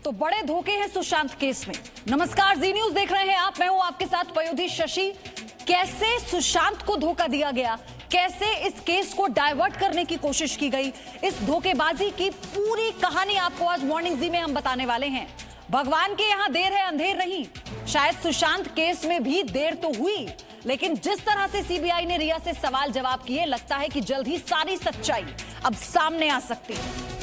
तो बड़े धोखे हैं सुशांत केस में। नमस्कार, जी न्यूज देख रहे हैं आप, मैं हूं आपके साथ पयोधी शशि। कैसे सुशांत को धोखा दिया गया, कैसे इस केस को डाइवर्ट करने की कोशिश की गई, इस धोखेबाजी की पूरी कहानी आपको आज मॉर्निंग जी में हम बताने वाले हैं। भगवान के यहां देर है अंधेर नहीं। शायद सुशांत केस में भी देर तो हुई, लेकिन जिस तरह से सीबीआई ने रिया से सवाल जवाब किए, लगता है कि जल्द ही सारी सच्चाई अब सामने आ सकती है।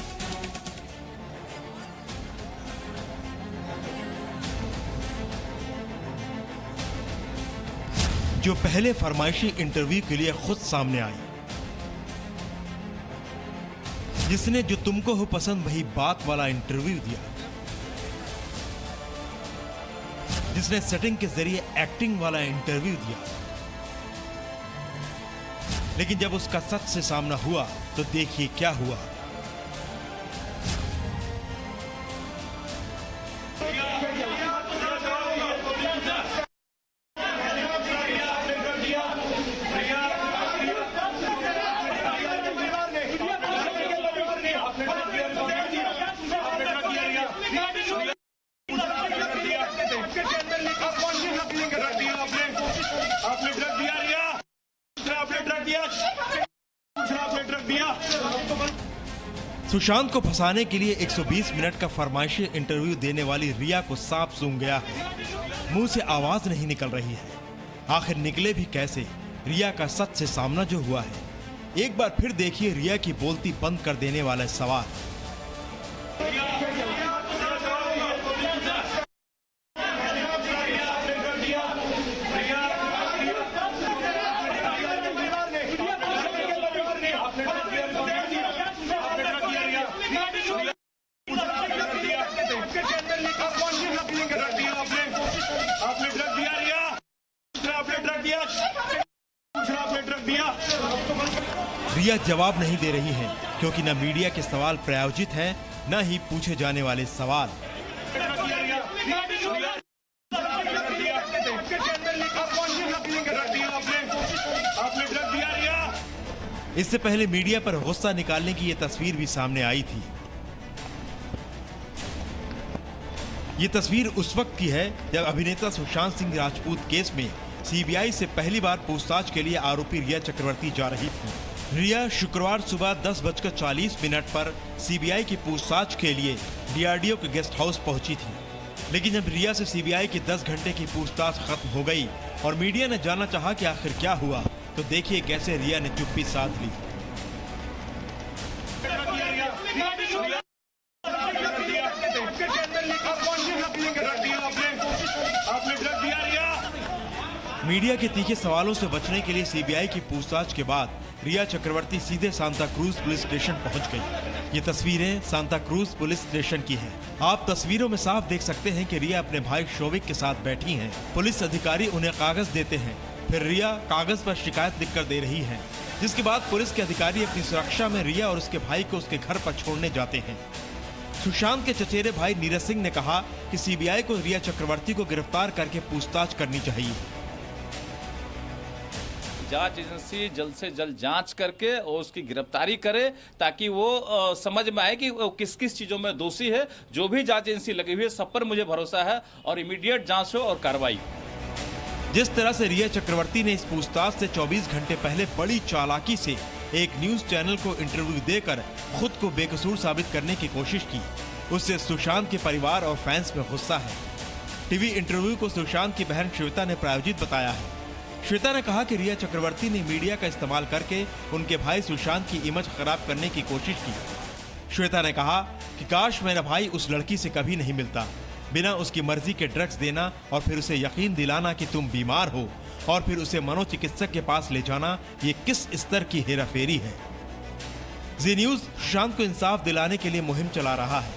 जो पहले फरमाइशी इंटरव्यू के लिए खुद सामने आई, जिसने जो तुमको हो पसंद वही बात वाला इंटरव्यू दिया, जिसने सेटिंग के जरिए एक्टिंग वाला इंटरव्यू दिया, लेकिन जब उसका सच से सामना हुआ तो देखिए क्या हुआ। सुशांत को फंसाने के लिए 120 मिनट का फरमाइशी इंटरव्यू देने वाली रिया को सांप सूंघ गया है। मुंह से आवाज नहीं निकल रही है। आखिर निकले भी कैसे? रिया का सच से सामना जो हुआ है। एक बार फिर देखिए रिया की बोलती बंद कर देने वाला सवाल। रिया जवाब नहीं दे रही हैं, क्योंकि न मीडिया के सवाल प्रायोजित हैं, न ही पूछे जाने वाले सवाल। इससे पहले मीडिया पर गुस्सा निकालने की यह तस्वीर भी सामने आई थी। ये तस्वीर उस वक्त की है जब अभिनेता सुशांत सिंह राजपूत केस में सीबीआई से पहली बार पूछताछ के लिए आरोपी रिया चक्रवर्ती जा रही थी। रिया शुक्रवार सुबह 10:40 पर सीबीआई की पूछताछ के लिए डीआरडीओ के गेस्ट हाउस पहुंची थी। लेकिन जब रिया से सीबीआई की 10 घंटे की पूछताछ खत्म हो गई और मीडिया ने जानना चाहा कि आखिर क्या हुआ, तो देखिए कैसे रिया ने चुप्पी साध ली। मीडिया के तीखे सवालों से बचने के लिए सीबीआई की पूछताछ के बाद रिया चक्रवर्ती सीधे सांता क्रूज पुलिस स्टेशन पहुंच गई। ये तस्वीरें सांता क्रूज पुलिस स्टेशन की हैं। आप तस्वीरों में साफ देख सकते हैं कि रिया अपने भाई शोविक के साथ बैठी हैं। पुलिस अधिकारी उन्हें कागज देते हैं, फिर रिया कागज पर शिकायत लिखकर दे रही है, जिसके बाद पुलिस के अधिकारी अपनी सुरक्षा में रिया और उसके भाई को उसके घर पर छोड़ने जाते हैं। सुशांत के चचेरे भाई नीरज सिंह ने कहा कि सीबीआई को रिया चक्रवर्ती को गिरफ्तार करके पूछताछ करनी चाहिए। जांच एजेंसी जल्द से जल्द जांच करके और उसकी गिरफ्तारी करे, ताकि वो समझ में आए कि वो किस किस चीजों में दोषी है। जो भी जांच एजेंसी लगी हुई है, सब पर मुझे भरोसा है और इमीडिएट जांच हो और कार्रवाई। जिस तरह से रिया चक्रवर्ती ने इस पूछताछ से 24 घंटे पहले बड़ी चालाकी से एक न्यूज चैनल को इंटरव्यू देकर खुद को बेकसूर साबित करने की कोशिश की, उससे सुशांत के परिवार और फैंस में गुस्सा है। टीवी इंटरव्यू को सुशांत की बहन श्वेता ने प्रायोजित बताया है। श्वेता ने कहा कि रिया चक्रवर्ती ने मीडिया का इस्तेमाल करके उनके भाई सुशांत की इमेज खराब करने की कोशिश की। श्वेता ने कहा कि काश मेरा भाई उस लड़की से कभी नहीं मिलता। बिना उसकी मर्जी के ड्रग्स देना और फिर उसे यकीन दिलाना कि तुम बीमार हो और फिर उसे मनोचिकित्सक के पास ले जाना, ये किस स्तर की हेराफेरी है। जी न्यूज सुशांत को इंसाफ दिलाने के लिए मुहिम चला रहा है।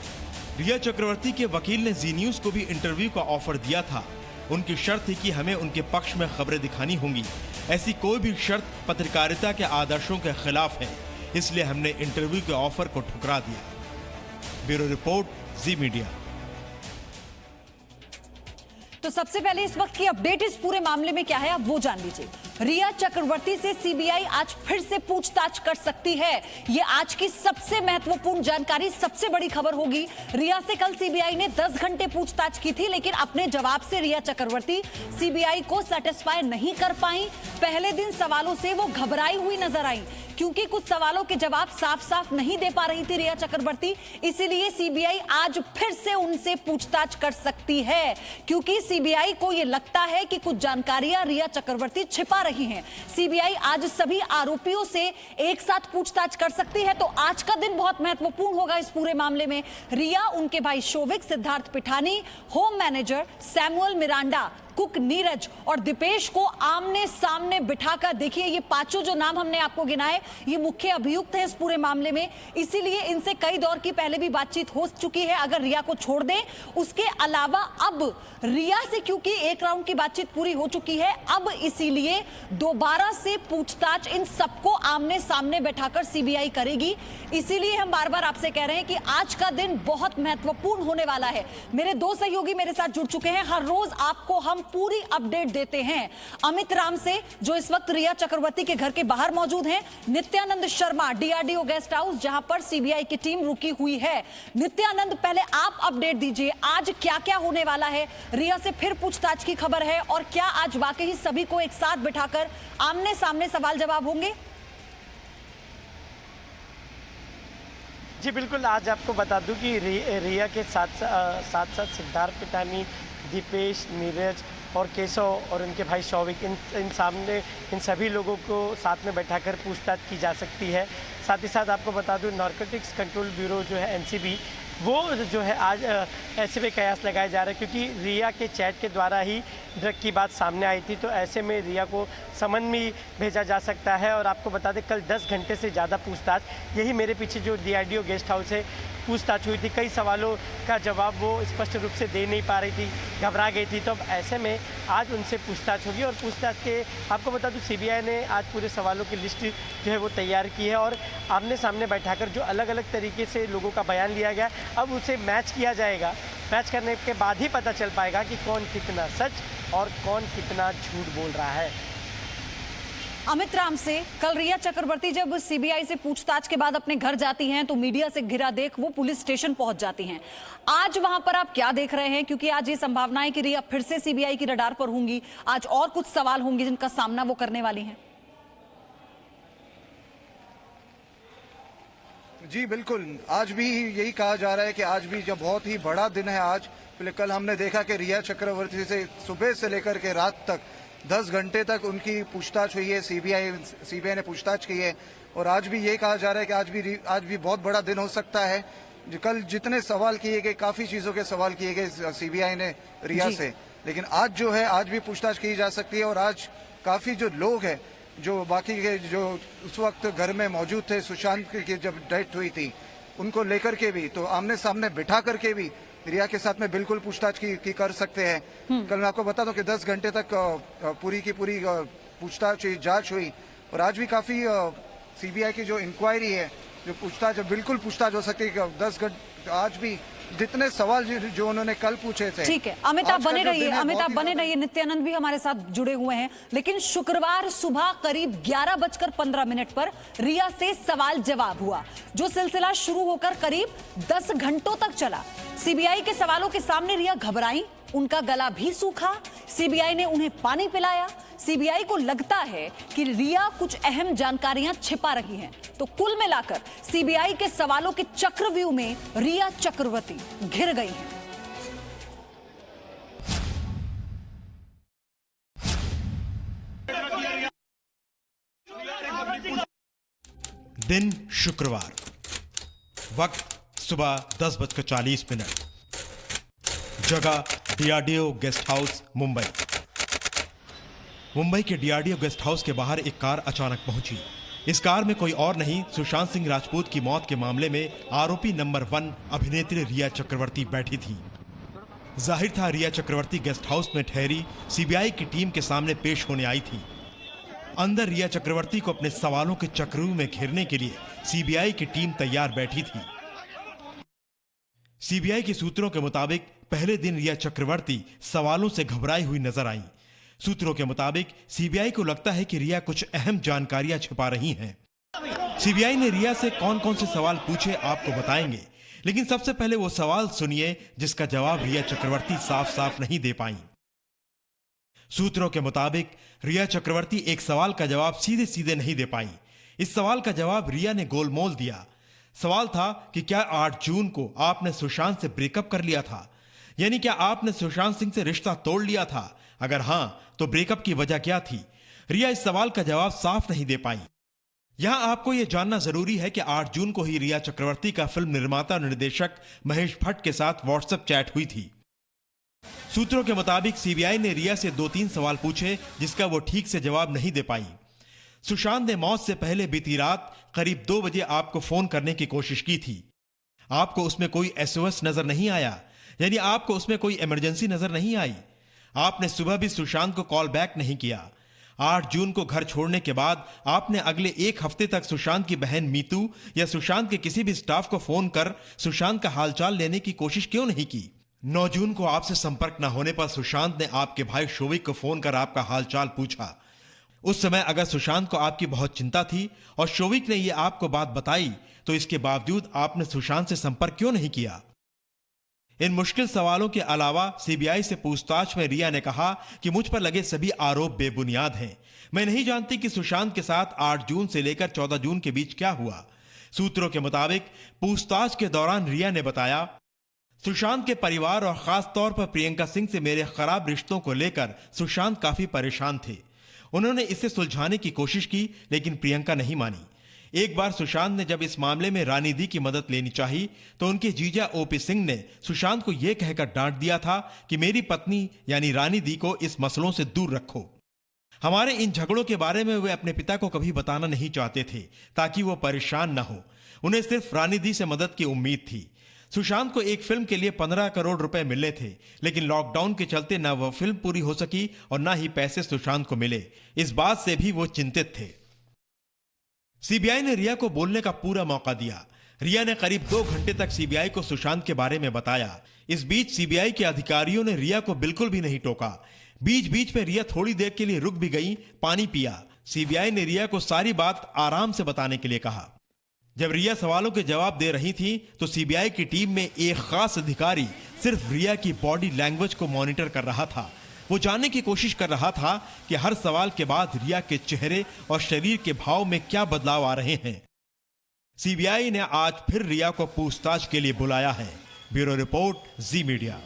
रिया चक्रवर्ती के वकील ने जी न्यूज को भी इंटरव्यू का ऑफर दिया था। उनकी शर्त थी कि हमें उनके पक्ष में खबरें दिखानी होंगी। ऐसी कोई भी शर्त पत्रकारिता के आदर्शों के खिलाफ है, इसलिए हमने इंटरव्यू के ऑफर को ठुकरा दिया। ब्यूरो रिपोर्ट, जी मीडिया। तो सबसे पहले इस वक्त की अपडेट इस पूरे मामले में क्या है, आप वो जान लीजिए। रिया चक्रवर्ती से सीबीआई आज फिर से पूछताछ कर सकती है। ये आज की सबसे महत्वपूर्ण जानकारी, सबसे बड़ी खबर होगी। रिया से कल सीबीआई ने 10 घंटे पूछताछ की थी, लेकिन अपने जवाब से रिया चक्रवर्ती सीबीआई को सेटिस्फाई नहीं कर पाई। पहले दिन सवालों से वो घबराई हुई नजर आई, क्योंकि कुछ सवालों के जवाब साफ साफ नहीं दे पा रही थी रिया चक्रवर्ती। इसीलिए सीबीआई आज फिर से उनसे पूछताछ कर सकती है, क्योंकि सीबीआई को यह लगता है कि कुछ जानकारियां रिया चक्रवर्ती छिपा रही हैं। सीबीआई आज सभी आरोपियों से एक साथ पूछताछ कर सकती है। तो आज का दिन बहुत महत्वपूर्ण होगा इस पूरे मामले में। रिया, उनके भाई Showik, Siddharth Pithani, home manager Samuel Miranda, cook Neeraj और दीपेश को आमने सामने बिठाकर, देखिए ये पांचों जो नाम हमने आपको गिनाए, ये मुख्य अभियुक्त हैं इस पूरे मामले में। इसीलिए इनसे कई दौर की पहले भी बातचीत हो चुकी है, अगर रिया को छोड़ दें। उसके अलावा अब रिया से, क्योंकि एक राउंड की बातचीत पूरी हो चुकी है, अब इसीलिए दोबारा से पूछताछ इन सबको आमने सामने बैठाकर सीबीआई करेगी। इसीलिए हम बार बार आपसे कह रहे हैं कि आज का दिन बहुत महत्वपूर्ण होने वाला है। मेरे दो सहयोगी मेरे साथ जुड़ चुके हैं। हर रोज आपको हम पूरी अपडेट देते हैं। अमित राम से, जो इस वक्त रिया चक्रवर्ती के घर के बाहर मौजूद हैं। Nityanand Sharma, DRDO guest house, जहां पर सीबीआई की टीम रुकी हुई है। नित्यानंद, पहले आप अपडेट दीजिए, आज क्या क्या होने वाला है? रिया से फिर पूछताछ की खबर है, और क्या आज वाकई सभी को एक साथ बिठाकर आमने सामने सवाल जवाब होंगे? जी बिल्कुल, आज आपको बता दूं कि रिया के साथ साथ सिद्धार्थ पिठानी, दीपेश, नीरज और केशव और उनके भाई शौविक, इन सभी लोगों को साथ में बैठाकर पूछताछ की जा सकती है। साथ ही साथ आपको बता दूं, नारकोटिक्स कंट्रोल ब्यूरो जो है एनसीबी, वो जो है आज ऐसे में कयास लगाए जा रहे हैं, क्योंकि रिया के चैट के द्वारा ही ड्रग की बात सामने आई थी। तो ऐसे में रिया को समन भी भेजा जा सकता है। और आपको बता दें, कल 10 घंटे से ज़्यादा पूछताछ, यही मेरे पीछे जो डीआरडीओ गेस्ट हाउस है, पूछताछ हुई थी। कई सवालों का जवाब वो स्पष्ट रूप से दे नहीं पा रही थी, घबरा गई थी। तो अब ऐसे में आज उनसे पूछताछ होगी। और पूछताछ के आपको बता दूं, सीबीआई ने आज पूरे सवालों की लिस्ट जो है वो तैयार की है, और आमने सामने बैठाकर जो अलग अलग तरीके से लोगों का बयान लिया गया, अब उसे मैच किया जाएगा। मैच करने के बाद ही पता चल पाएगा कि कौन कितना सच और कौन कितना झूठ बोल रहा है। अमित राम से, कल रिया चक्रवर्ती जब सीबीआई से पूछताछ के बाद अपने घर जाती हैं तो मीडिया से घिरा देख वो पुलिस स्टेशन पहुंच जाती हैं। आज वहां पर आप क्या देख रहे हैं? क्योंकि आज ये संभावना है कि रिया फिर से सीबीआई की रडार पर होंगी। आज और कुछ सवाल होंगे जिनका सामना वो करने वाली हैं। जी बिल्कुल, आज भी यही कहा जा रहा है कि आज भी जो बहुत ही बड़ा दिन है आज। कल हमने देखा कि रिया चक्रवर्ती से सुबह से लेकर के रात तक 10 घंटे तक उनकी पूछताछ हुई है, सीबीआई ने पूछताछ की है। और आज भी ये कहा जा रहा है कि आज भी बहुत बड़ा दिन हो सकता है। कल जितने सवाल किए गए, काफी चीजों के सवाल किए गए सीबीआई ने रिया से, लेकिन आज जो है, आज भी पूछताछ की जा सकती है। और आज काफी जो लोग हैं, जो बाकी के जो उस वक्त घर में मौजूद थे, सुशांत की जब डेथ हुई थी, उनको लेकर के भी, तो आमने सामने बिठा करके भी रिया के साथ में बिल्कुल पूछताछ की कर सकते हैं। कल मैं आपको बता दूं कि 10 घंटे तक पूरी की पूरी पूछताछ हुई, जांच हुई। और आज भी काफी सीबीआई की जो इंक्वायरी है, जो पूछताछ, बिल्कुल पूछताछ हो सकती है 10 घंटे। आज भी जितने सवाल जो उन्होंने कल पूछे थे। ठीक है, अमित आप बने रहिए, नित्यानंद भी हमारे साथ जुड़े हुए हैं। लेकिन शुक्रवार सुबह करीब 11:15 पर रिया से सवाल जवाब हुआ, जो सिलसिला शुरू होकर करीब 10 घंटों तक चला। सीबीआई के सवालों के सामने रिया घबराई, उनका गला भी सूखा। सीबीआई ने उन्हें पानी पिलाया। सीबीआई को लगता है कि रिया कुछ अहम जानकारियां छिपा रही हैं। तो कुल मिलाकर सीबीआई के सवालों के चक्रव्यूह में रिया चक्रवर्ती घिर गई हैं। दिन शुक्रवार, वक्त सुबह 10:40, जगह DRDO guest house, Mumbai. Mumbai के डीआरडीओ गेस्ट हाउस के बाहर एक कार अचानक पहुंची। इस कार में कोई और नहीं, सुशांत सिंह राजपूत की मौत के मामले में आरोपी नंबर 1 अभिनेत्री रिया चक्रवर्ती बैठी थी। जाहिर था रिया चक्रवर्ती गेस्ट हाउस में ठहरी सीबीआई की टीम के सामने पेश होने आई थी। अंदर रिया चक्रवर्ती को अपने सवालों के चक्रव्यूह में घेरने के लिए सीबीआई की टीम तैयार बैठी थी। सीबीआई के सूत्रों के मुताबिक पहले दिन रिया चक्रवर्ती सवालों से घबराई हुई नजर आई। सूत्रों के मुताबिक सीबीआई को लगता है कि रिया कुछ अहम जानकारियां छिपा रही हैं। सीबीआई ने रिया से कौन कौन से सवाल पूछे आपको बताएंगे, लेकिन सबसे पहले वो सवाल सुनिए जिसका जवाब रिया चक्रवर्ती साफ साफ नहीं दे पाई। सूत्रों के मुताबिक रिया चक्रवर्ती एक सवाल का जवाब सीधे सीधे नहीं दे पाई। इस सवाल का जवाब रिया ने गोलमोल दिया। सवाल था कि क्या 8 जून को आपने सुशांत से ब्रेकअप कर लिया था, यानी क्या आपने सुशांत सिंह से रिश्ता तोड़ लिया था? अगर हां तो ब्रेकअप की वजह क्या थी? रिया इस सवाल का जवाब साफ नहीं दे पाई। यहां आपको यह जानना जरूरी है कि 8 जून को ही रिया चक्रवर्ती का फिल्म निर्माता और निर्देशक महेश भट्ट के साथ व्हाट्सएप चैट हुई थी। सूत्रों के मुताबिक सीबीआई ने रिया से 2-3 सवाल पूछे जिसका वो ठीक से जवाब नहीं दे पाई। सुशांत ने मौत से पहले बीती रात करीब 2 बजे आपको फोन करने की कोशिश की थी। आपको उसमें कोई एसओएस नजर नहीं आया, यानी आपको उसमें कोई इमरजेंसी नजर नहीं आई। आपने सुबह भी सुशांत को कॉल बैक नहीं किया। 8 जून को घर छोड़ने के बाद आपने अगले 1 हफ्ते तक सुशांत की बहन मीतू या सुशांत के किसी भी स्टाफ को फोन कर सुशांत का हालचाल लेने की कोशिश क्यों नहीं की? 9 जून को आपसे संपर्क न होने पर सुशांत ने आपके भाई शोविक को फोन कर आपका हालचाल पूछा। उस समय अगर सुशांत को आपकी बहुत चिंता थी और शोविक ने यह आपको बात बताई, तो इसके बावजूद आपने सुशांत से संपर्क क्यों नहीं किया? इन मुश्किल सवालों के अलावा सीबीआई से पूछताछ में रिया ने कहा कि मुझ पर लगे सभी आरोप बेबुनियाद हैं। मैं नहीं जानती कि सुशांत के साथ 8 जून से लेकर 14 जून के बीच क्या हुआ। सूत्रों के मुताबिक पूछताछ के दौरान रिया ने बताया, सुशांत के परिवार और खास तौर पर प्रियंका सिंह से मेरे खराब रिश्तों को लेकर सुशांत काफी परेशान थे। उन्होंने इसे सुलझाने की कोशिश की, लेकिन प्रियंका नहीं मानी। एक बार सुशांत ने जब इस मामले में रानी दी की मदद लेनी चाही, तो उनके जीजा ओपी सिंह ने सुशांत को यह कहकर डांट दिया था कि मेरी पत्नी यानी रानी दी को इस मसलों से दूर रखो। हमारे इन झगड़ों के बारे में वे अपने पिता को कभी बताना नहीं चाहते थे ताकि वो परेशान न हो। उन्हें सिर्फ रानी दी से मदद की उम्मीद थी। सुशांत को एक फिल्म के लिए 15 करोड़ रुपए मिलने थे, लेकिन लॉकडाउन के चलते न वह फिल्म पूरी हो सकी और न ही पैसे सुशांत को मिले। इस बात से भी वो चिंतित थे। सीबीआई ने रिया को बोलने का पूरा मौका दिया। रिया ने करीब 2 घंटे तक सीबीआई को सुशांत के बारे में बताया। इस बीच सीबीआई के अधिकारियों ने रिया को बिल्कुल भी नहीं टोका। बीच बीच में रिया थोड़ी देर के लिए रुक भी गई, पानी पिया। सीबीआई ने रिया को सारी बात आराम से बताने के लिए कहा। जब रिया सवालों के जवाब दे रही थी, तो सीबीआई की टीम में एक खास अधिकारी सिर्फ रिया की बॉडी लैंग्वेज को मॉनिटर कर रहा था। वो जानने की कोशिश कर रहा था कि हर सवाल के बाद रिया के चेहरे और शरीर के भाव में क्या बदलाव आ रहे हैं। सीबीआई ने आज फिर रिया को पूछताछ के लिए बुलाया है। ब्यूरो रिपोर्ट, जी मीडिया।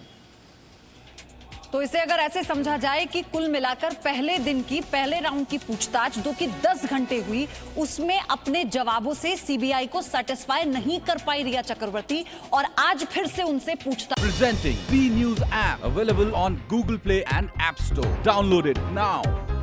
तो इसे अगर ऐसे समझा जाए कि कुल मिलाकर पहले दिन की पहले राउंड की पूछताछ जो कि 10 घंटे हुई, उसमें अपने जवाबों से सीबीआई को सेटिस्फाई नहीं कर पाई रिया चक्रवर्ती, और आज फिर से उनसे पूछताछ। Presenting B News app available on Google Play and App Store. Download it now.